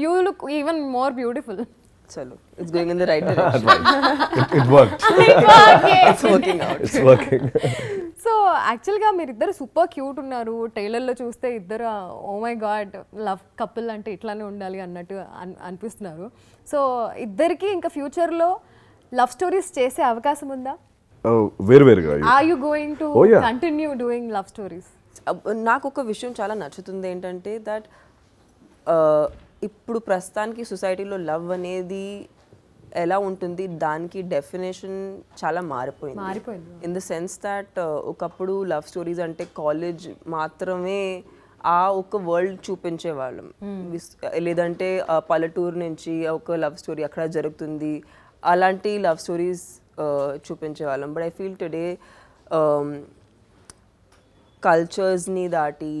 you look even more beautiful. Chalo, it's going in the right direction. It worked. It's working out. It's working. సో యాక్చువల్గా మీరు ఇద్దరు super cute ఉన్నారు. ట్రైలర్లో చూస్తే ఇద్దరు oh my god love couple అంటే ఇట్లానే ఉండాలి అన్నట్టు అనిపిస్తున్నారు. సో ఇద్దరికి ఇంకా ఫ్యూచర్లో లవ్ స్టోరీస్ చేసే అవకాశం ఉందా? వేరువేరుగా. Are you going to continue doing love stories? నాకు ఒక విషయం చాలా నచ్చుతుంది ఏంటంటే దట్ ఇప్పుడు ప్రస్తుతానికి సొసైటీలో లవ్ అనేది ఎలా ఉంటుంది దానికి డెఫినేషన్ చాలా మారిపోయింది. ఇన్ ద సెన్స్ దట్ ఒకప్పుడు లవ్ స్టోరీస్ అంటే కాలేజ్ మాత్రమే ఆ ఒక వరల్డ్ చూపించేవాళ్ళం. లేదంటే పల్లెటూరు నుంచి ఒక లవ్ స్టోరీ అక్కడ జరుగుతుంది అలాంటి లవ్ స్టోరీస్ చూపించేవాళ్ళం. బట్ ఐ ఫీల్ టుడే కల్చర్స్ని దాటి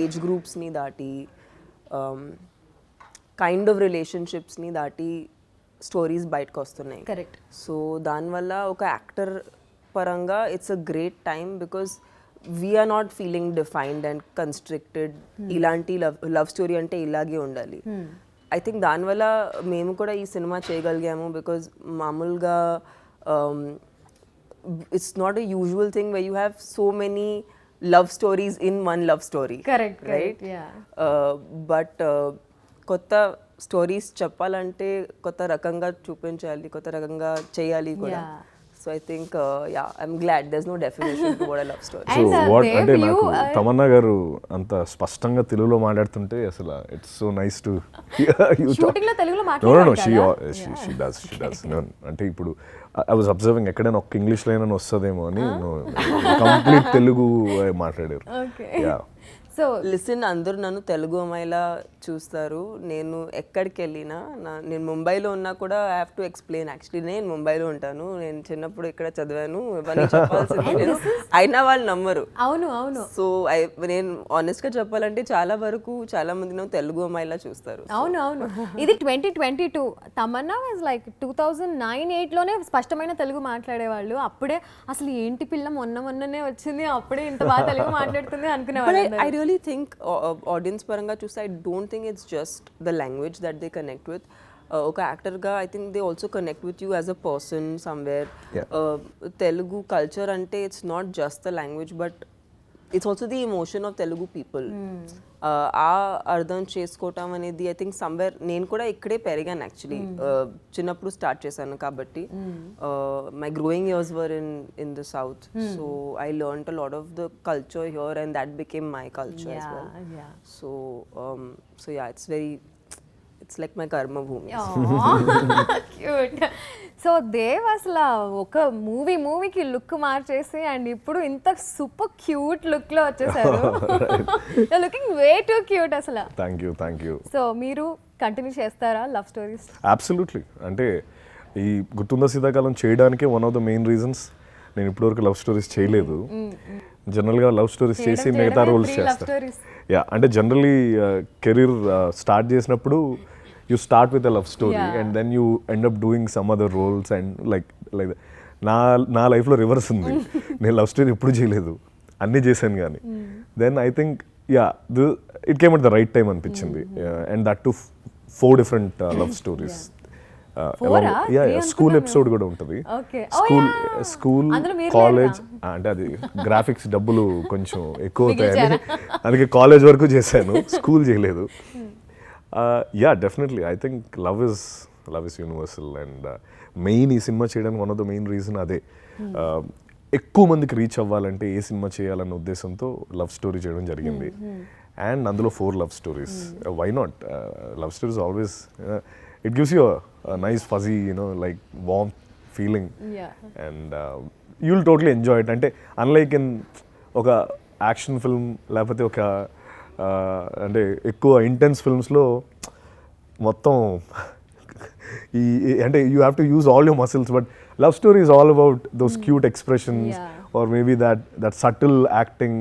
ఏజ్ గ్రూప్స్ని దాటి కైండ్ ఆఫ్ రిలేషన్షిప్స్ని దాటి స్టోరీస్ బయటకు వస్తున్నాయి. కరెక్ట్. సో దానివల్ల ఒక యాక్టర్ పరంగా it's a great time because we're not feeling defined and constricted. ఇలాంటి లవ్ స్టోరీ అంటే ఇలాగే ఉండాలి. ఐ థింక్ దానివల్ల మేము కూడా ఈ సినిమా చేయగలిగాము బికాజ్ మామూలుగా it's not a usual thing where you have so many love stories in one love story. Correct, right? Yeah. But కొత్త స్టోరీస్ చెప్పాలంటే కొత్త రకంగా చూపించాలి, కొత్త రకంగా చేయాలి కూడా. So I think I'm glad there is no definition to what I love story. So what అంటే నాకు తమన్నా గారు అంత స్పష్టంగా తెలుగులో మాట్లాడుతుంటే అసలు it's so nice to shooting లో తెలుగులో మాట్లాడారు. షీ డస్ అంటే ఇప్పుడు ఐ వాజ్ అబ్జర్వింగ్ ఎక్కడైనా ఒక్క ఇంగ్లీష్ లైన్ అని వస్తుందేమో అని కంప్లీట్ తెలుగు మాట్లాడారు. సో లిసన్, అందరూ నన్ను తెలుగు అమ్మాయిలా చూస్తారు. నేను ఎక్కడికి వెళ్ళినా నేను ముంబైలో ఉన్నా కూడా I have to explain. Actually నేను ముంబైలో ఉంటాను, నేను చిన్నప్పుడు ఇక్కడ చదివాను, ఇవన్నీ చెప్పాల్సింది నేను. అయినా వాళ్ళు నమ్మరు. అవును. సో నేను ఆనెస్ట్గా చెప్పాలంటే చాలా వరకు చాలా మంది నేను తెలుగు అమ్మాయిలా చూస్తారు. అవును. ఇది 2022. తమన్నా వాజ్ లైక్ 2009-8లోనే స్పష్టమైన తెలుగు మాట్లాడేవాళ్ళు. అప్పుడే అసలు ఏంటి పిల్ల మొన్ననే వచ్చింది, అప్పుడే ఇంత బాగా తెలుగు మాట్లాడుతుంది అనుకునేవాళ్ళు. I really think audience paranga chuste, I don't think it's just the language that they connect with. Oka actor ga I think they also connect with you as a person somewhere. Telugu culture ante it's not just the language but it's also the emotion of Telugu people. ఆ అర్థం చేసుకోవటం అనేది I think somewhere నేను కూడా ఇక్కడే పెరిగాను actually. చిన్నప్పుడు start చేశాను కాబట్టి my growing years were in the south. So I learned a lot of the culture here and that became my culture as well. So yeah it's like my కర్మ భూమి. Cute. So Dev అసలు ఒక మూవీకి look మార్చేసి and ఇప్పుడు ఇంత super cute look లో వచ్చేసారు. లుకింగ్ వే టూ క్యూట్ అసలు. Thank you. సో మీరు కంటిన్యూ చేస్తారా లవ్ స్టోరీస్? అబ్సల్యూట్లీ. అంటే ఈ గుర్తుందా శీతాకాలం చేయడానికే one of the main reasons. నేను ఇప్పటివరకు లవ్ స్టోరీస్ చేయలేదు. జనరల్గా లవ్ స్టోరీస్ చేసి మిగతా రోల్స్ చేస్తాను. యా, అంటే జనరలీ కెరీర్ స్టార్ట్ చేసినప్పుడు you start with a love story and then you end up doing some other roles and like నా లైఫ్లో రివర్స్ ఉంది. నేను లవ్ స్టోరీ ఎప్పుడు చేయలేదు, అన్నీ చేశాను కానీ then I think it came at the right time అనిపించింది. And that to 4 different love stories. School episode కూడా ఉంటుంది. స్కూల్ కాలేజ్ అంటే అది గ్రాఫిక్స్ డబ్బులు కొంచెం ఎక్కువ అవుతాయని అందుకే కాలేజ్ వరకు చేశాను, స్కూల్ చేయలేదు. Definitely I think love is universal and main ఈ సినిమా చేయడానికి one of the main reason అదే. ఎక్కువ మందికి రీచ్ అవ్వాలంటే ఏ సినిమా చేయాలన్న ఉద్దేశంతో లవ్ స్టోరీ చేయడం జరిగింది. అండ్ అందులో 4 love stories. Why not? Love stories always it gives you nice fuzzy like warm feeling and you will totally enjoy it. అంటే అన్లైక్ ఇన్ ఒక యాక్షన్ ఫిల్మ్ లేకపోతే ఒక అంటే ఎక్కువ ఇంటెన్స్ ఫిల్మ్స్లో మొత్తం ఈ అంటే you have to use all your muscles. But love story is all about those cute expressions or maybe that subtle acting,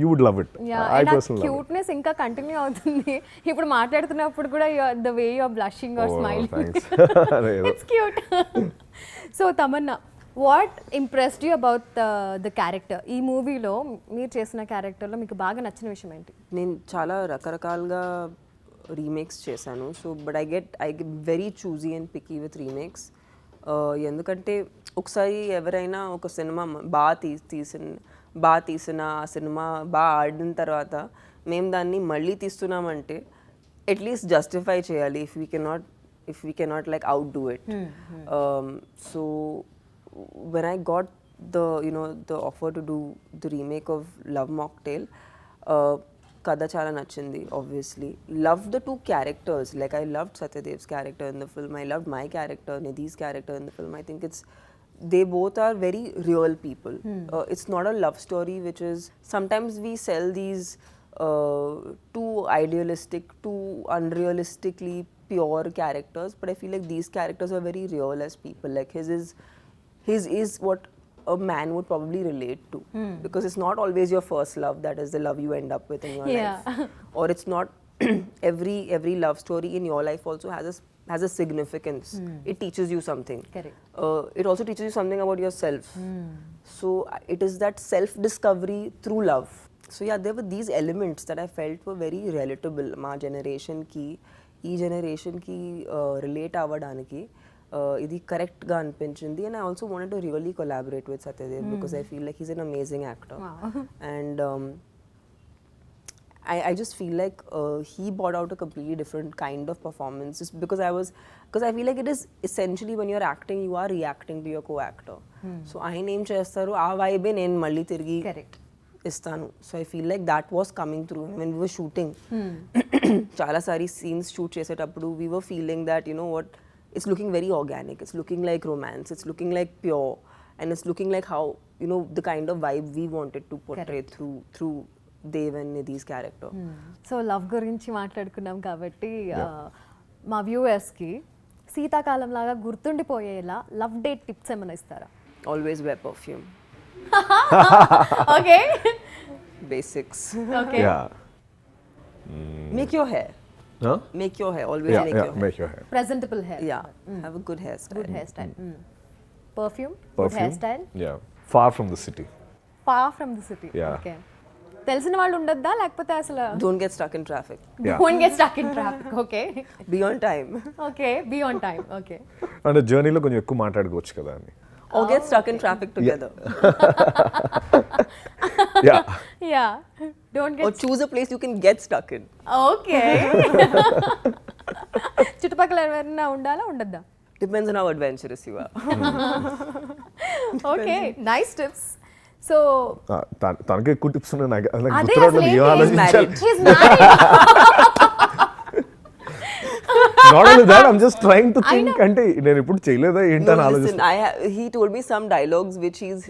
you would love it. I personally love it. Cuteness ఇంకా continue అవుతుంది. ఇప్పుడు మాట్లాడుతున్నప్పుడు కూడా the way you are blushing or smiling. It's cute. So Tamanna, what impressed you about the character? ఈ మూవీలో మీరు చేసిన క్యారెక్టర్లో మీకు బాగా నచ్చిన విషయం ఏంటి? నేను చాలా రకరకాలుగా రీమేక్స్ చేశాను. So but I get very choosy and picky with remakes. ఎందుకంటే ఒకసారి ఎవరైనా ఒక సినిమా బాగా తీసిన ఆ సినిమా బాగా ఆడిన తర్వాత మేము దాన్ని మళ్ళీ తీస్తున్నామంటే అట్లీస్ట్ జస్టిఫై చేయాలి if we cannot like outdo it. So when I got the offer to do the remake of Love Mocktail, kada chala nachindi, obviously. Loved the two characters. Like I loved Satyadev's character in the film. I loved my character, Nidhi's character in the film. I think they both are very real people. It's not a love story, which is, sometimes we sell these too idealistic, too unrealistically pure characters, but I feel like these characters are very real as people. Like his is what a man would probably relate to, because it's not always your first love that is the love you end up with in your life, or it's not every love story in your life also has a significance. It teaches you something. Correct. It also teaches you something about yourself. So it is that self discovery through love. So yeah, there were these elements that I felt were very relatable. Ma generation ki ee generation ki relate avvadaniki ఇది correct గా అనిపించింది. And I also wanted to really collaborate with Satyadev because I feel like he's an amazing actor. And I just feel like he brought out a completely different kind of performance, just because I feel like it is essentially when you're acting, you are reacting to your co-actor. So ఆయన ఏం చేస్తారు ఆ వైబే నేను మళ్ళీ తిరిగి ఇస్తాను. So I feel like that was coming through when we were shooting. చాలా సారి scenes shoot చేసేటప్పుడు we were feeling that what, it's looking very organic, it's looking like romance, it's looking like pure, and it's looking like how the kind of vibe we wanted to portray through Dev and Nidhi's character. So love గురించి మాట్లాడుకున్నాం కాబట్టి మా వ్యూవర్స్కి శీతాకాలం లాగా గుర్తుండిపోయేలా love date tips ఏమైనా ఇస్తారా? Always wear perfume. Okay. Basics. Okay. Yeah. Make your hair. Huh? Make your hair. Always make your hair. Make your hair. Presentable hair. Yeah. Have a good hairstyle. Good hairstyle. Perfume. Good hairstyle. Yeah. Far from the city. Far from the city. Yeah. Okay. తెలిసిన వాళ్ళు ఉండొద్దా లేకపోతే అసలు Don't get stuck in traffic. Yeah. Don't get stuck in traffic. Okay. Be on time. Okay. Be on time. Okay. అంటే జర్నీలో కొంచెం ఎక్కువ మాట్లాడుకోవచ్చు కదా అని. Or get stuck in traffic together. Yeah. Yeah. Don't Or get. choose a place you can get stuck in. Okay. చుట్టుపక్కల ఎవరైనా ఉండాలా ఉండద్దా? Depends on how adventurous you are. Okay. Nice tips. So తనకే ఎక్కువ టిప్స్ ఉన్నాయి. నాకు అదే గుర్తురావట్లేదు, అసలు ఏం ఆలోచించాలి. he's married. Not only that, I'm just trying to think. అంటే నేను ఇప్పుడు చేయలేదా ఏంటని No, listen, ఆలోచిస్తాను. he told me some dialogues which he's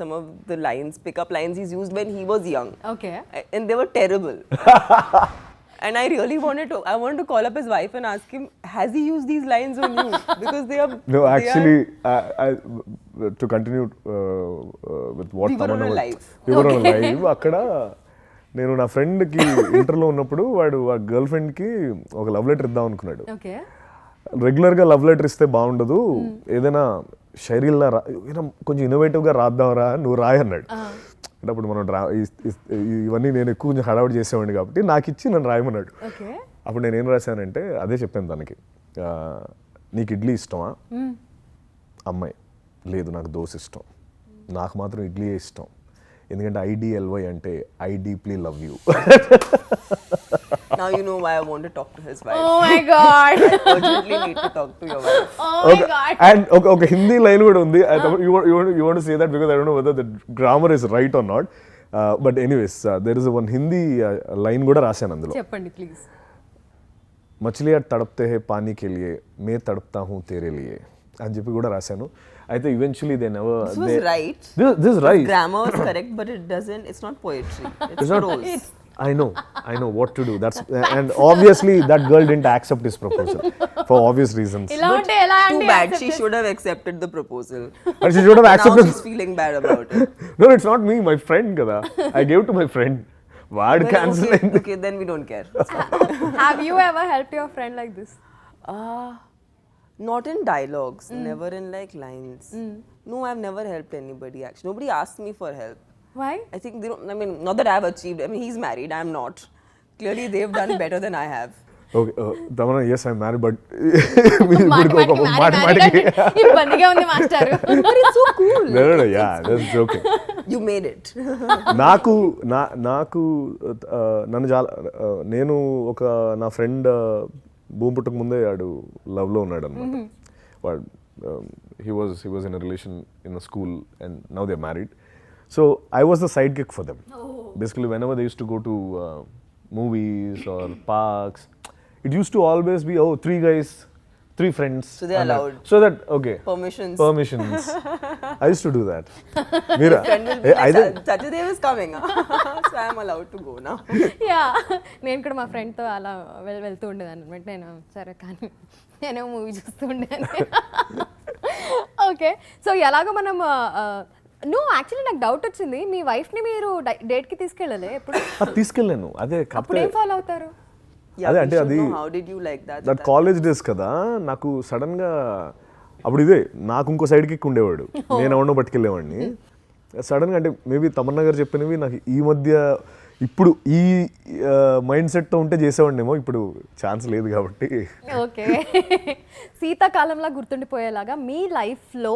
some of the pickup lines he's used when he was young. Okay. And they were terrible. And I really wanted to call up his wife and ask him, has he used these lines on you? Because they are... No, actually, to continue with what We were on a Tamanna was... live. We were on a live. అక్కడ నేను నా ఫ్రెండ్కి ఇంటర్లో ఉన్నప్పుడు వాడు ఆ girl ఫ్రెండ్కి ఒక లవ్ లెటర్ ఇద్దాం అనుకున్నాడు. Okay. రెగ్యులర్గా లవ్ లెటర్ ఇస్తే బాగుండదు, ఏదైనా శైలిలా కొంచెం ఇన్నోవేటివ్గా రాద్దాంరా, నువ్వు రాయి అన్నాడు. అంటే అప్పుడు మనం ఇవన్నీ నేను ఎక్కువ కొంచెం హడావుడి చేసేవాడిని కాబట్టి నాకు ఇచ్చి నన్ను రాయమన్నాడు. అప్పుడు నేను ఏం రాశానంటే అదే చెప్పాను తనకి, నీకు ఇడ్లీ ఇష్టమా? అమ్మాయి, లేదు నాకు దోశ ఇష్టం. నాకు మాత్రం ఇడ్లీ ఇష్టం, ఎందుకంటే IDLY అంటే I deeply love you. Now you know why I want to talk to his wife. Oh my God. I urgently need to talk to your wife. Oh my God. And ఒక Hindi line కూడా ఉంది. You want to say that because I don't know whether the grammar is right or not. But anyways, there is one Hindi line కూడా రాశాను అందులో. చెప్పండి please. మచిలియా తడప్తే హే పానీ కే లియే, మే తడప్తా హూ తేరే లియే అని చెప్పి కూడా రాశాను. అయితే eventually they never. This was right. This is right. Grammar is correct, but it's not poetry. It's prose. I know what to do. And obviously that girl didn't accept his proposal for obvious reasons. ఇలా ఉంటే ఎలా Too అండి? bad. She should have accepted the proposal. And she should have Now accepted. she's feeling bad about it. No, it's not me, my friend kada. I gave to my friend. Word Well, cancel. okay, then we don't care. Have you ever helped your friend like this? Not in dialogues, never in like lines. No, I've never helped anybody actually. Nobody asked me for help. Why? I think they don't, I mean, not that I've achieved. I mean, he's married, I'm not. Clearly, they've done better than I have. Okay Tamannaah yes I marry but ఇబ్బందిగా ఉంది master. But it's so cool. Yeah that's okay. You made it. నాకు నన్ను చాలా నేను ఒక నా friend భూమి పుట్టక ముందే వాడు లవ్లో ఉన్నాడు అనమాట. వాడు he was in a relation in a school and now they're married. So I was the sidekick for them. Basically whenever they used to go to movies or parks, it used to always be 3 guys, 3 friends. So they're allowed. So that okay. Permissions. I used to do that. Mira, Friend will be like, Satyadev is coming. So I'm allowed to go now. Yeah నేను కూడా మా ఫ్రెండ్తో అలా వెళ్తూ ఉండేదాన్ని అనమాట. నేను సరే కానీ నేను మూవీ చూస్తూ ఉండేదాన్ని. ఓకే, సో ఎలాగో మనం యాక్చువల్లీ నాకు డౌట్ వచ్చింది, మీ వైఫ్ని మీరు డేట్కి తీసుకెళ్ళలే ఎప్పుడు? తీసుకెళ్ళాను. అదే అప్పుడు ఏం ఫాలో అవుతారు? Yeah, అదే we అంటే should అది know how did you like that? That college days కదా. నాకు సడన్గా అప్పుడు ఇదే నాకు ఇంకో సైడ్కి ఉండేవాడు, నేను ఎవరినో పట్టుకెళ్ళేవాడిని. సడన్గా అంటే మేబీ తమన్నా గారు చెప్పినవి నాకు ఈ మధ్య ఇప్పుడు ఈ మైండ్ సెట్తో ఉంటే చేసేవాడినేమో, ఇప్పుడు ఛాన్స్ లేదు కాబట్టి. ఓకే, శీతాకాలంలో గుర్తుండిపోయేలాగా మీ లైఫ్లో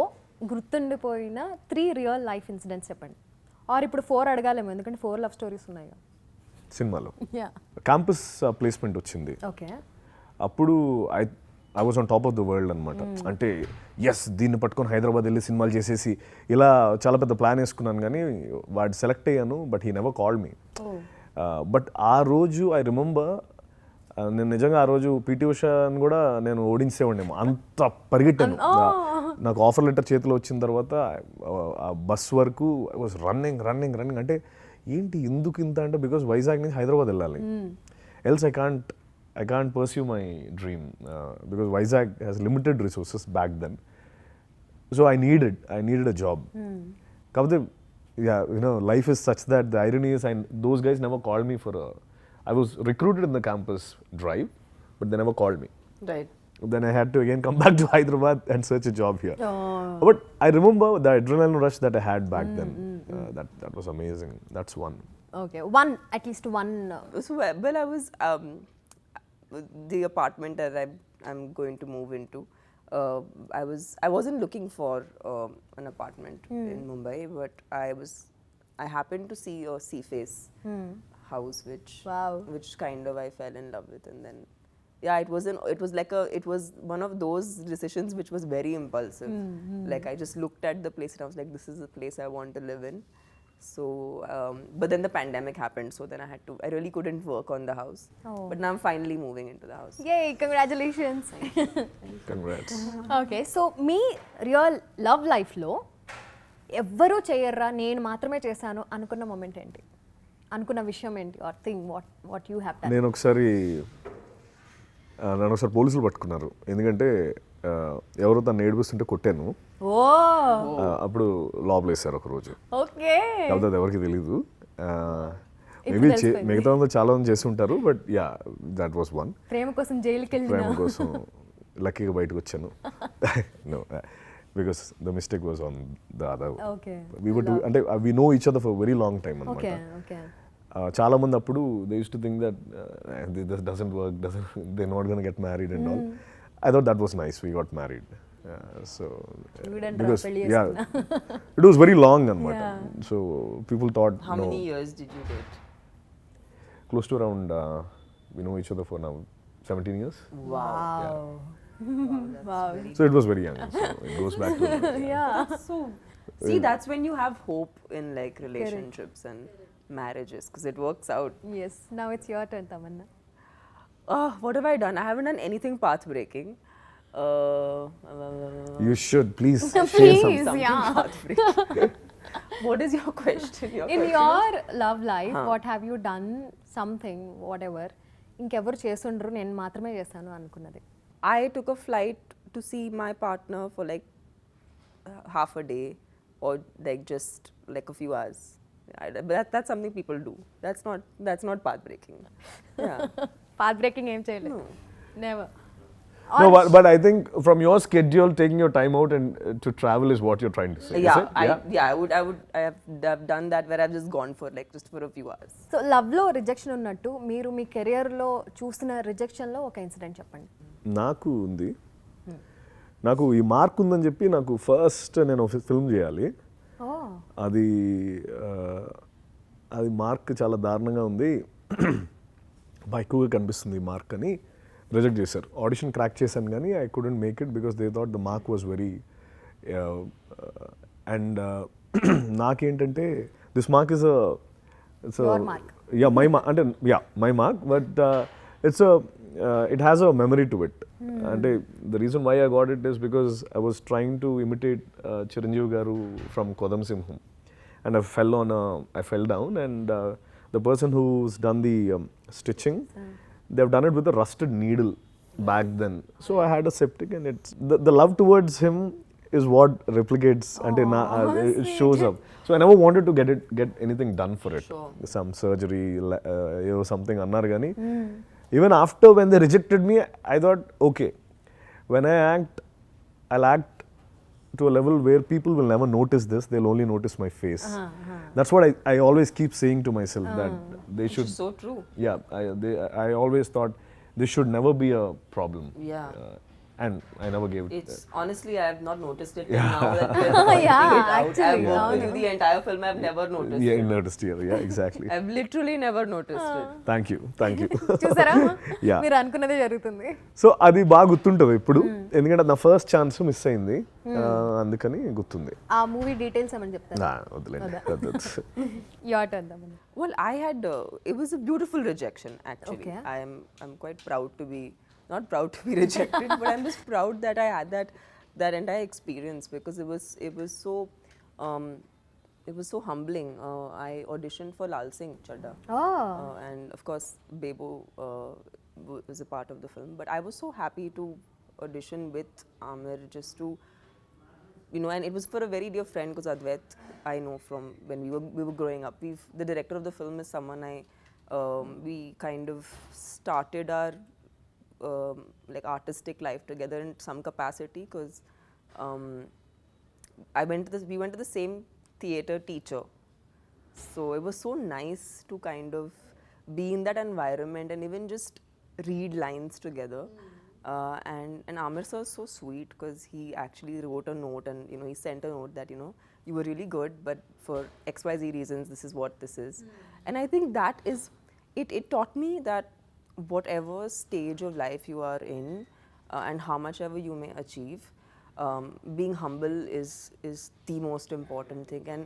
గుర్తుండిపోయిన 3 రియల్ లైఫ్ ఇన్సిడెంట్స్ చెప్పండి. ఆర్ ఇప్పుడు 4 అడగాలేమో, ఎందుకంటే 4 లవ్ స్టోరీస్ ఉన్నాయి. సినిమాలో క్యాంపస్ ప్లేస్మెంట్ వచ్చింది. ఓకే, అప్పుడు I was on top of the world అనమాట. అంటే ఎస్ దీన్ని పట్టుకొని హైదరాబాద్ వెళ్ళి సినిమాలు చేసేసి ఇలా చాలా పెద్ద ప్లాన్ వేసుకున్నాను, కానీ వాడు సెలెక్ట్ అయ్యాను. But he never called me. But ఆ రోజు ఐ రిమెంబర్, నేను నిజంగా ఆ రోజు పీటీ ఉషాని కూడా నేను ఓడించేవాడినేమో, అంత పరిగెట్టాను. నాకు ఆఫర్ లెటర్ చేతిలో వచ్చిన తర్వాత ఆ బస్ వరకు ఐ వాజ్ రన్నింగ్ అంటే ఏంటి ఎందుకు ఇంత అంటే, బికాస్ వైజాగ్ నుంచి హైదరాబాద్ వెళ్ళాలి. Else I can't pursue my dream because Vizag has limited resources back then. So I needed a job. కాకపోతే life is such that the irony is those guys never called me for I was recruited in the campus drive, but they never called me. Right. Then I had to again come back to Hyderabad and search a job here. But I remember the adrenaline rush that I had back then. That was amazing. That's one. Okay, at least one. So well, I was the apartment that I'm going to move into. I wasn't looking for an apartment in Mumbai, but I happened to see a Seaface house, which kind of I fell in love with, and then yeah, it was one of those decisions which was very impulsive. Like I just looked at the place and I was like, this is the place I want to live in. So but then the pandemic happened, so then I really couldn't work on the house. But now I'm finally moving into the house. Yay, congratulations. Congrats. Okay, so మీ real love లైఫ్లో ఎవ్వరూ చేయర్రా నేను మాత్రమే చేశాను అనుకున్న moment ఏంటి, అనుకున్న విషయం ఏంటి, or thing what you have done? నన్ను ఒకసారి పోలీసులు పట్టుకున్నారు, ఎందుకంటే ఎవరో తను ఏడిపిస్తుంటే కొట్టాను. అప్పుడు లోపల వేశారు ఒక రోజు. ఓకే, కాకపోతే అది ఎవరికి తెలీదు. మేబీ మిగతా వాళ్ళు చాలా మంది చేసి ఉంటారు, but yeah that was one. ప్రేమ కోసం జైలుకి వెళ్ళి ప్రేమ కోసం లక్కీగా బయటకు వచ్చాను. No, because the mistake was on the other. అంటే we know each other for very long time అనమాట. చాలా మంది అప్పుడు they use to think that this doesn't work, they not gonna get married and all. I thought that was nice. We got married. So because yeah, it was very long anamata. So people thought. How many years did you date? Close to around we know each other for now 17 years. Wow. Wow. So it was very young. So it goes back to So see, that's when you have hope in like relationships and marriages, because it works out. Yes, now it's your turn, Tamanna. What have I done? I haven't done anything path-breaking. You should please Please, something. yeah. Path-breaking. What is your question? In your love life, what have you done? Something, whatever. ఇంకెవరు చేసుండ్రు, నేను మాత్రమే చేశాను అనుకున్నది. I took a flight to see my partner for like half a day, or like just like a few hours. That's something people do. That's not path-breaking. Yeah. Path breaking ఏం చేయలేదు. Never. No, but I think from your schedule, taking your time out and to travel is what you're trying to say. Yeah, is it? I have done that where I've just gone for just for a few hours. So లవ్లో rejection ఉన్నట్టు మీరు మీ కెరియర్లో చూసిన రిజెక్షన్లో ఒక incident చెప్పండి. నాకు ఉంది. నాకు ఈ మార్క్ ఉందని చెప్పి నాకు ఫస్ట్ నేను ఫిల్మ్ చేయాలి. అది అది మార్క్ చాలా దారుణంగా ఉంది, ఎక్కువగా కనిపిస్తుంది ఈ మార్క్ అని రిజెక్ట్ చేశారు. ఆడిషన్ క్రాక్ చేశాను కానీ I couldn't make it because they thought the mark was very and నాకేంటంటే this mark is my mark అంటే my mark but it has a memory to it. అంటే the reason why I got it is because I was trying to imitate Chiranjeevi garu from కొదం సింహం and I fell down and the person who's done the stitching, they've done it with a rusted needle back then. So I had a septic and it's the love towards him is what replicates until it shows up. So I never wanted to get anything done for it. Sure. Some surgery, something annar gani. Even after when they rejected me, I thought, okay, when I act, I'll act to a level where people will never notice this, they'll only notice my face. That's what I always keep saying to myself, that they should. Which is so true. Yeah, I always thought this should never be a problem. Yeah. And I never gave it. It's honestly, I have not noticed it till now that we're pointing it out. Actually, I've worked with you the entire film, I've never noticed Yeah, it. noticed here. Yeah, exactly. I've literally never noticed it. Thank you. చూసారా Yeah. మీరు అనుకున్నదే జరుగుతుంది. So అది బాగా గుర్తుంటుంది ఇప్పుడు, ఎందుకంటే నా ఫస్ట్ ఛాన్స్ మిస్ అయింది, అందుకని గుర్తుంది. ఆ మూవీ డీటెయిల్స్ ఏమని చెప్తారా? వదిలేండి. Your turn Thaman. Well, it was a beautiful rejection actually. Okay. I'm quite proud to be, not proud to be rejected, but I'm just proud that I had that entire experience because it was so humbling. I auditioned for Lal Singh Chadda, and of course Bebo was a part of the film. But I was so happy to audition with Amir, just to, and it was for a very dear friend because Advait I know from when we were growing up. The director of the film is someone we kind of started our artistic life together in some capacity because we went to the same theatre teacher, so it was so nice to kind of be in that environment and even just read lines together. And Amir sir is so sweet because he actually wrote a note and he sent a note that you were really good, but for XYZ reasons this is what this is. And I think that is it taught me that whatever stage of life you are in and how much ever you may achieve, being humble is the most important thing, and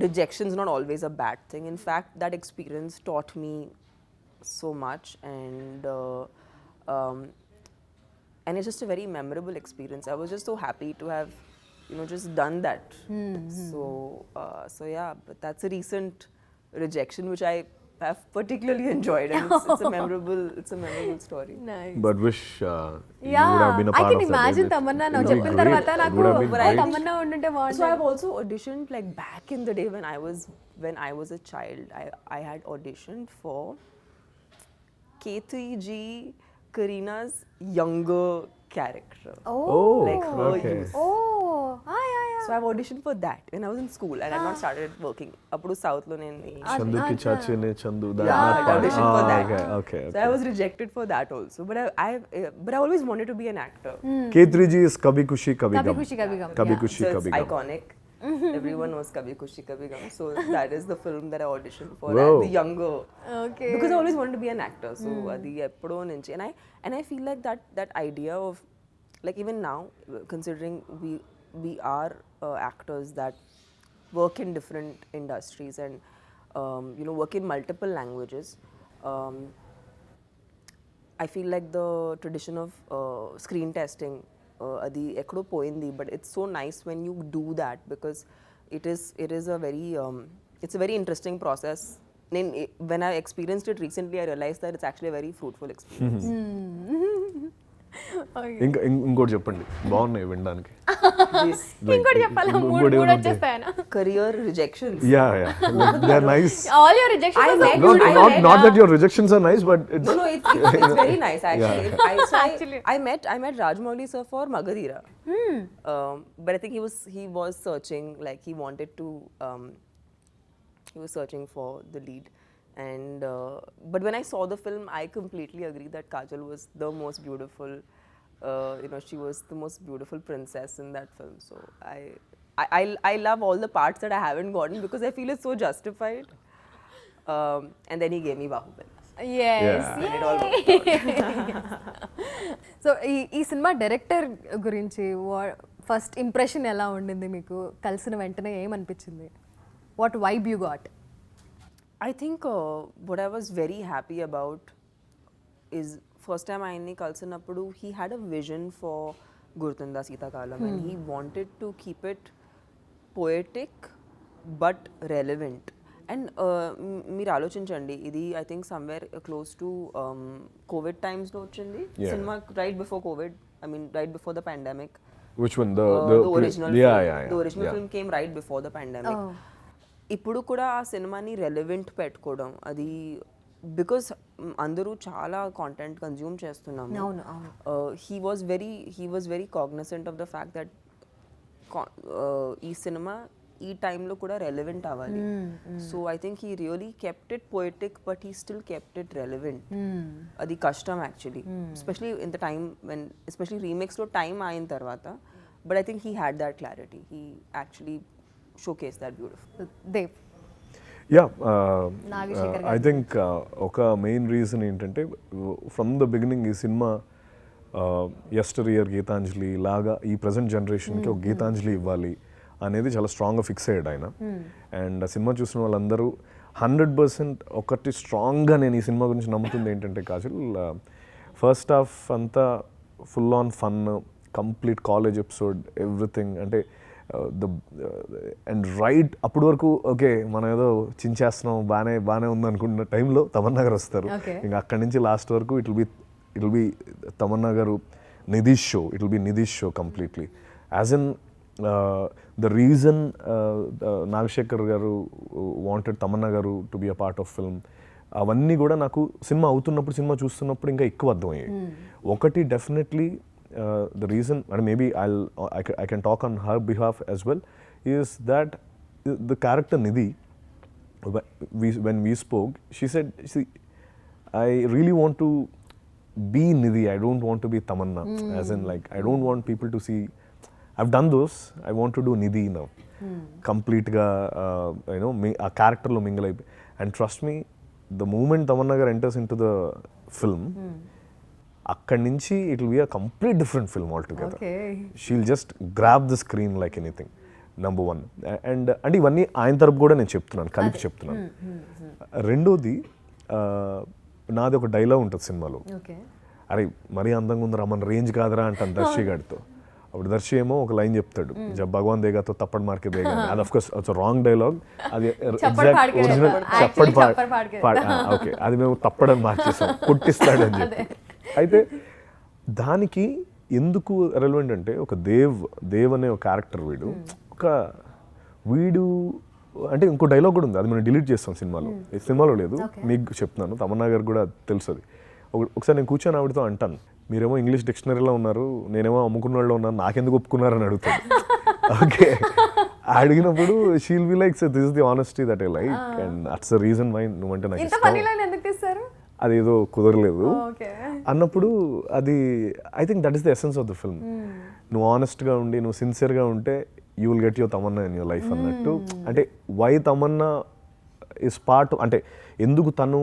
rejection is not always a bad thing. In fact, that experience taught me so much, and it's just a very memorable experience. I was just so happy to have just done that. So yeah, but that's a recent rejection which I have particularly enjoyed, and it's a memorable story. Nice. But wish you would have been a part I can of imagine that. Tamanna now It would be cheppin great. tarvata It naku would have been great. Tamanna unte So baగుంటుంది. I've also auditioned back in the day when I was a child. I had auditioned for K3G Karina's younger character. Her okay. youth. Yeah. So I've auditioned for that when I was in school and I had not started working. Appudu South lo nenu Chanduki Chachine Chandu. I auditioned for that. Okay. So I was rejected for that also. But I always wanted to be an actor. K3G is Kabhi Khushi Kabhi Gum. Kabhi Khushi Kabhi Gum. Kabhi Yeah. Khushi So it's Kabhi Gum. iconic. Everyone knows Kabhi Khushi Kabhi Gum. So that is the film that I auditioned for. Wow. The younger. Okay. Because I always wanted to be an actor. So adi eppudo nunchi. And I feel like that idea of, like, even now, considering we are actors that work in different industries and work in multiple languages, I feel like the tradition of screen testing adi ekkudo poindi, but it's so nice when you do that because it is a very it's a very interesting process. When I experienced it recently, I realized that it's actually a very fruitful experience. ఇంకోటి చెప్పండి, బాగున్నాయి వినడానికి. ఇంకోటి చెప్పాలా, మూడు వచ్చేస్తాయన career rejections. Yeah, they're nice. All your rejections Not that your rejections are nice, but it's No, it's very nice actually. I met Rajmouli sir for Magadhira. But I think he was searching, like he wanted to he was searching for the lead. And but when I saw the film, I completely agree that Kajal was the most beautiful. She was the most beautiful princess in that film. So I love all the parts that I haven't gotten because I feel it's so justified. And then he gave me Bahubali. yes And it all worked out. So ఈ cinema director గురించి first impression ఎలా ఉండింది మీకు? కలిసిన వెంటనే ఏమనిపించింది? What vibe you got? I think what I was very happy about is first time ఆయన్ని కలిసినప్పుడు he had a vision for Gurthunda Seethakalam and he wanted to keep it poetic but relevant. And మీరు ఆలోచించండి, ఇది I think somewhere close to Covid టైమ్స్లో వచ్చింది cinema, right before Covid, I mean right before the pandemic. which one? The original film. The original film came right before the pandemic. ఇప్పుడు కూడా ఆ సినిమాని relevant పెట్టుకోవడం, అది బికాస్ అందరూ చాలా కాంటెంట్ కన్జ్యూమ్ చేస్తున్నాము. He was very cognizant of the fact that ఈ సినిమా ఈ టైంలో కూడా రెలెవెంట్ అవ్వాలి. So I think he really kept it poetic but he still kept it relevant. అది కష్టం actually, especially in the time when especially రీమేక్స్లో time అయిన తర్వాత. But I think he had that clarity. He actually showcase that beautiful. Dev. Yeah, I think ఒక main reason ఏంటంటే from the beginning ఈ cinema యస్టర్ year Gitanjali లాగా ఈ present జనరేషన్కి ఒక గీతాంజలి ఇవ్వాలి అనేది చాలా స్ట్రాంగ్గా ఫిక్స్ అయ్యాడు ఆయన. అండ్ ఆ సినిమా చూసిన వాళ్ళందరూ 100% ఒకటి స్ట్రాంగ్గా నేను ఈ సినిమా గురించి నమ్ముతుంది ఏంటంటే కాజల్, ఫస్ట్ హాఫ్ అంతా full on fun, complete college episode, everything. అంటే అండ్ రైట్ అప్పటి వరకు ఓకే మనం ఏదో చించేస్తున్నాం బాగానే ఉంది అనుకుంటున్న టైంలో తమన్నా గారు వస్తారు. ఇంకా అక్కడి నుంచి లాస్ట్ వరకు it will be Tamannaah garu it will be Nidhish show completely. As in the reason Nagashekar garu wanted Tamannaah garu to be a part of film, అవన్నీ కూడా నాకు సినిమా అవుతున్నప్పుడు సినిమా చూస్తున్నప్పుడు ఇంకా ఎక్కువ అర్థమయ్యాయి. ఒకటి definitely the reason, and maybe I can talk on her behalf as well, is that the character Nidhi, when we spoke, she said, see, I really want to be Nidhi, I don't want to be Tamanna. As in, like, I don't want people to see, I've done those, I want to do Nidhi now. Complete ga a character lo mingle ayi. And trust me, the moment Tamanna gar enters into the film, అక్కడి నుంచి it will be a complete different film all together. She'll just grab the screen like anything, number one. And అంటే ఇవన్నీ ఆయన తరపు కూడా నేను చెప్తున్నాను, కలిపి చెప్తున్నాను. రెండోది, నాది ఒక డైలాగ్ ఉంటుంది సినిమాలో, అరే మరీ అందంగా ఉందిరా మన రేంజ్ కాదురా అంటాను దర్శి గారితో. అప్పుడు దర్శి ఏమో ఒక లైన్ చెప్తాడు, జబ్ భగవాన్ దేగాతో తప్పడ్ మార్కే దేగా. అది of course it's wrong dialogue, అది ఎగ్జాక్ట్ ఒరిజినల్ చప్పడ్ ఓకే, అది మేము తప్పడని మార్చేసాం, కొట్టిస్తాడని చెప్పి. అయితే దానికి ఎందుకు రెలవెంట్ అంటే, ఒక దేవ్ అనే ఒక క్యారెక్టర్ వీడు అంటే ఇంకో డైలాగ్ కూడా ఉంది, అది మనం డిలీట్ చేస్తాం సినిమాలో లేదు, మీకు చెప్తున్నాను, తమన్నా గారు కూడా తెలుసు. అది ఒకసారి నేను కూర్చొని ఆవిడతో అంటాను, మీరేమో ఇంగ్లీష్ డిక్షనరీలో ఉన్నారు, నేనేమో అమ్ముకున్న వాళ్ళు ఉన్నాను, నాకెందుకు ఒప్పుకున్నారని అడుగుతాను. ఓకే, అడిగినప్పుడు she'll be like, this is the honesty that I like and that's the reason why నువ్వంటే నాకు ఇష్టం, అదేదో కుదరలేదు అన్నప్పుడు, అది I think that is the essence of the film. నువ్వు ఆనెస్ట్గా ఉండి నువ్వు సిన్సియర్గా ఉంటే you will get your Tamannaah in your life అన్నట్టు. అంటే వై తమన్నా ఇస్ పార్ట్, అంటే ఎందుకు తను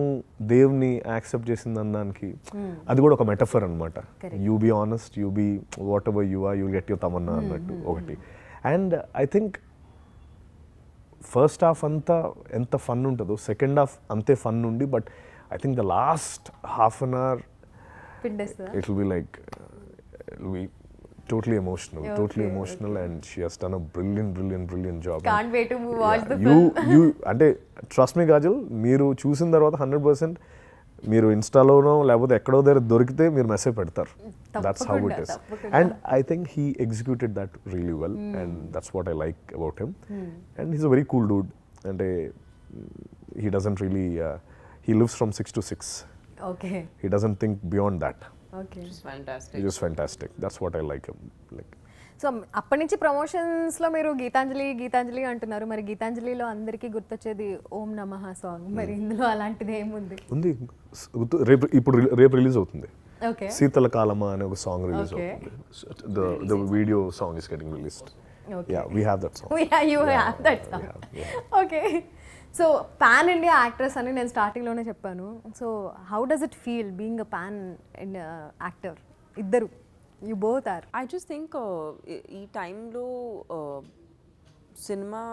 దేవుని యాక్సెప్ట్ చేసింది అన్నానికి అది కూడా ఒక మెటఫర్ అనమాట. You be honest, you be whatever you are, you will get your Tamannaah అన్నట్టు ఒకటి. And I think first half అంతా ఎంత ఫన్ ఉంటుందో సెకండ్ హాఫ్ అంతే ఫన్ ఉండి, but I think the last half an hour, it will be like, it will be totally emotional, and she has done a brilliant job. Can't wait to watch the film. You అంటే trust me Kajal, మీరు చూసిన తర్వాత 100% మీరు ఇన్స్టాలోనో లేకపోతే ఎక్కడో దగ్గర దొరికితే మీరు మెసేజ్ పెడతారు. That's how it is. And I think he executed that really well and that's what I like about him. And he's a very cool Dude. అంటే he doesn't really he lives from 6 to 6. Okay. He doesn't think beyond that. Okay. Which is fantastic. He's just fantastic. That's what I like him. Like so అప్పటి నుంచి ప్రమోషన్స్లో మీరు గీతాంజలి అంటున్నారు. మరి గీతాంజలిలో అందరికీ గుర్తొచ్చేది ఓం నమః song. మరి ఇందులో అలాంటిది ఏముంది? ఉంది. రేపు రిలీజ్ అవుతుంది. ఓకే. శీతల కాలమా అనే ఒక సాంగ్ రిలీజ్ Okay. అవుతుంది. The video song is getting released. Okay. Yeah, we have that song. You have that song. Okay. So pan India actress అని నేను స్టార్టింగ్లోనే చెప్పాను. So how does it feel being a pan India actor? ఇద్దరు, you both are. I just think ఈ టైంలో cinema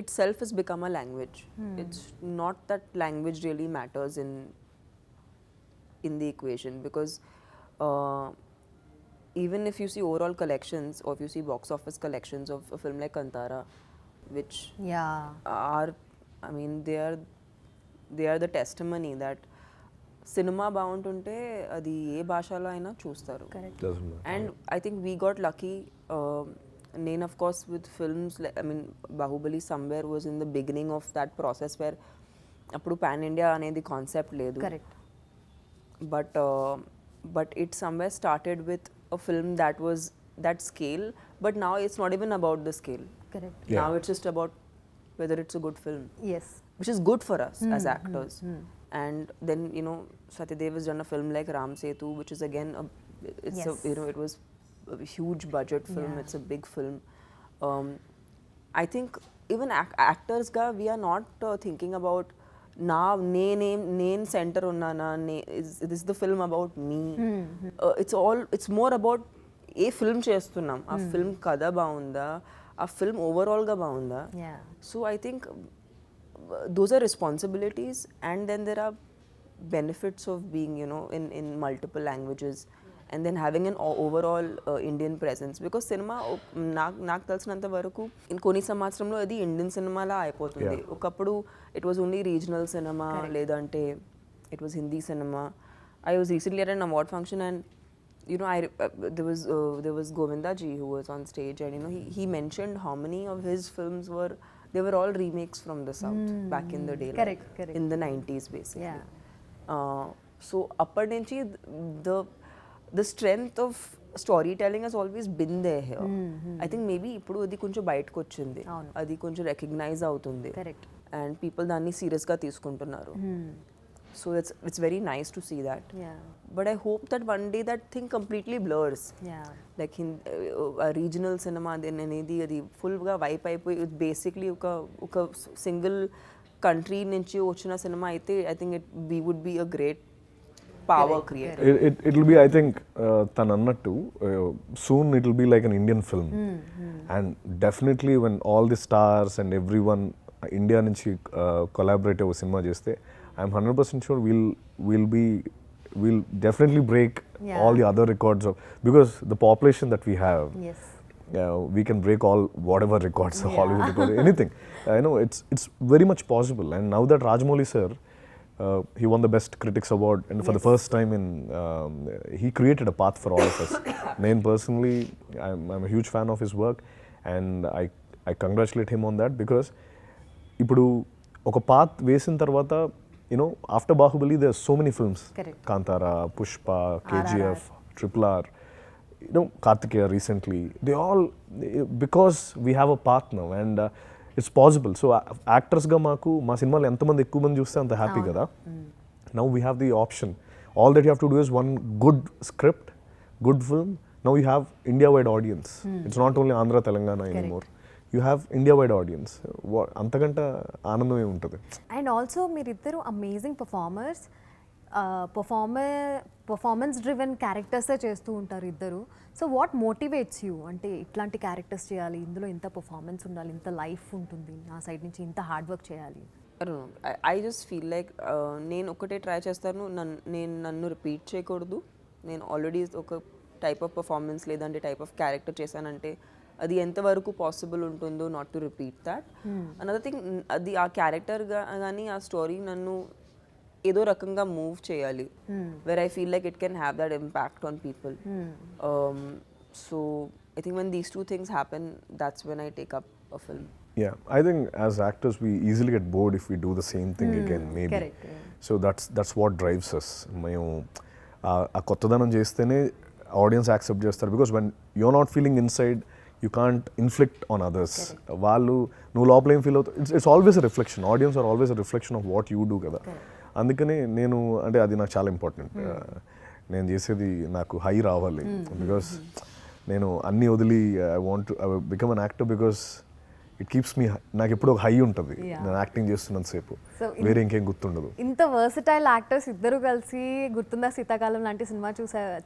itself has become a language. It's not that language really matters in the equation, because even if you see overall collections, or if you see box office collections of a film like Kantara, which yeah are, I mean, they are the testimony that cinema బాగుంటుంటే అది ఏ భాషలో అయినా చూస్తారు. Doesn't matter. And I think we got lucky. Nain, of course, with films, like, I mean, Bahubali somewhere was in the beginning of that process where appudu pan India anedi concept ledu. Correct. But it somewhere started with a film that was that scale, but now it's not even about the scale. Correct. Yeah. Now it's just about whether it's a good film, yes. which is good for us as actors. And then, you know, Satyadev has done a film like Ram Setu, which is again it's Yes. you know, it was a huge budget film. Yeah. It's a big film. I think even actors ga, we are not thinking about now name center unnana, is this the film about me? It's more about a film చేస్తున్నాం, ఆ film కథ బాగుందా, ఆ film ఓవరాల్గా బాగుందా. Yeah. So I think those are responsibilities, and then there are benefits of being, you know, in multiple languages, and then having an overall Indian presence, because cinema నాకు తెలిసినంత వరకు కొన్ని సంవత్సరంలో అది ఇండియన్ సినిమాలా అయిపోతుంది. ఒకప్పుడు it was only regional cinema, లేదంటే it was Hindi cinema. I was recently at an award function, and you know, there was Govinda ji who was on stage, and you know, he mentioned how many of his films they were all remakes from the south back in the day, Correct, correct. in the 90s basically. Yeah. So appar nunchi the strength of storytelling has always been there here. I think maybe ippudu adi konచెం బయటకు వచ్చింది, అది కొంచెం recognise అవుతుంది, correct. and people దాన్ని serious గా తీసుకుంటున్నారు. So it's very nice to see that. Yeah. But I hope that one day that thing completely blurs. Yeah. Like in a regional cinema, then అనేది అది ఫుల్గా వైప్ అయిపోయి basically ఒక single country నుంచి వచ్చిన సినిమా అయితే I think we would be a great power creator. It'll be, I think, tan annattu, soon it'll be like an Indian film. And definitely when all the stars and everyone India నుంచి collaborate ఒక cinema చేస్తే I'm 100% sure we'll definitely break all the other records of, because the population that we have, Yes. we can break all whatever records, Hollywood records, anything. I know it's very much possible. And now that Rajamouli sir, he won the Best Critics Award, and for the first time he created a path for all of us. Nain personally, I'm a huge fan of his work, and I congratulate him on that, because ఇప్పుడు ఒక path వేసిన తర్వాత, you know, after Bahubali there's so many films. Correct. Kantara, Pushpa, KGF, Triple R, you know, Kartikeya recently, they all, because we have a path now, and it's possible. So actors ga maaku ma cinema ఎంత మంది ఎక్కువ మంది చూస్తే అంత happy కదా. Now we have the option. All that you have to do is one good script, good film. Now you have India-wide audience. It's not only Andhra, Telangana anymore. You have India-wide audience. అంతకంటే ఆనందమే ఉంటుంది. And also మీరిద్దరు amazing performers, performance driven క్యారెక్టర్సే చేస్తూ ఉంటారు ఇద్దరు. So what motivates you? అంటే ఇట్లాంటి characters చేయాలి, ఇందులో ఇంత పర్ఫార్మెన్స్ ఉండాలి, ఇంత లైఫ్ ఉంటుంది, నా సైడ్ నుంచి ఇంత హార్డ్ వర్క్ చేయాలి. I don't know. I just feel like నేను ఒకటే ట్రై చేస్తాను, నన్ను రిపీట్ చేయకూడదు. నేను ఆల్రెడీ ఒక టైప్ ఆఫ్ పర్ఫార్మెన్స్ లేదంటే టైప్ ఆఫ్ క్యారెక్టర్ చేశానంటే అది ఎంతవరకు పాసిబుల్ ఉంటుందో not to repeat that. Another thing, అది ఆ క్యారెక్టర్ కానీ ఆ స్టోరీ నన్ను ఏదో రకంగా మూవ్ చేయాలి, where I feel like it can have that impact on people. So I think when these two things happen, that's when I take up a film. Yeah, I think as actors we easily get bored if we do the same thing again, maybe. Correct, yeah. So that's what drives us. మేము ఆ కొత్తదనం చేస్తేనే audience accept చేస్తారు, because when you're not feeling inside you can't inflict on others. వాళ్ళు నువ్వు లోపల ఏం feel అవుతావు, it's always a reflection. Audience are always a reflection of what you do కదా. అందుకని నేను అంటే అది నాకు చాలా ఇంపార్టెంట్. నేను చేసేది నాకు హై రావాలి, బికాస్ నేను అన్నీ వదిలి I want to become an actor, because it keeps me, నాకు ఎప్పుడు ఒక హై ఉంటుంది నేను యాక్టింగ్ చేస్తున్నంత సేపు, వేరే ఇంకేం గుర్తుండదు. ఇంత వర్సటైల్ యాక్టర్స్ ఇద్దరు కలిసి గుర్తుందా శీతాకాలం లాంటి సినిమా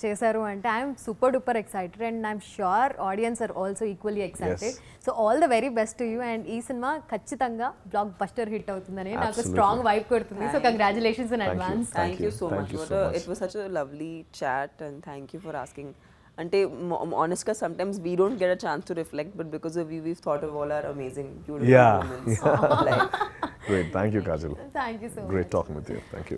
చేశారు అంటే I'm super duper excited and I'm sure audience are also equally excited. So all the very best to you and ఈ సినిమా ఖచ్చితంగా బ్లాక్ బస్టర్ హిట్ అవుతుందని నాకు స్ట్రాంగ్ వైబ్ కొడుతుంది. So congratulations in advance. Thank you so much. It was such a lovely chat and thank you for asking. Ante honestly sometimes we don't get a chance to reflect, but because of you we've thought of all our amazing beautiful moments. Great, thank you Kajal. Thank you so much. Great talking with you. Thank you.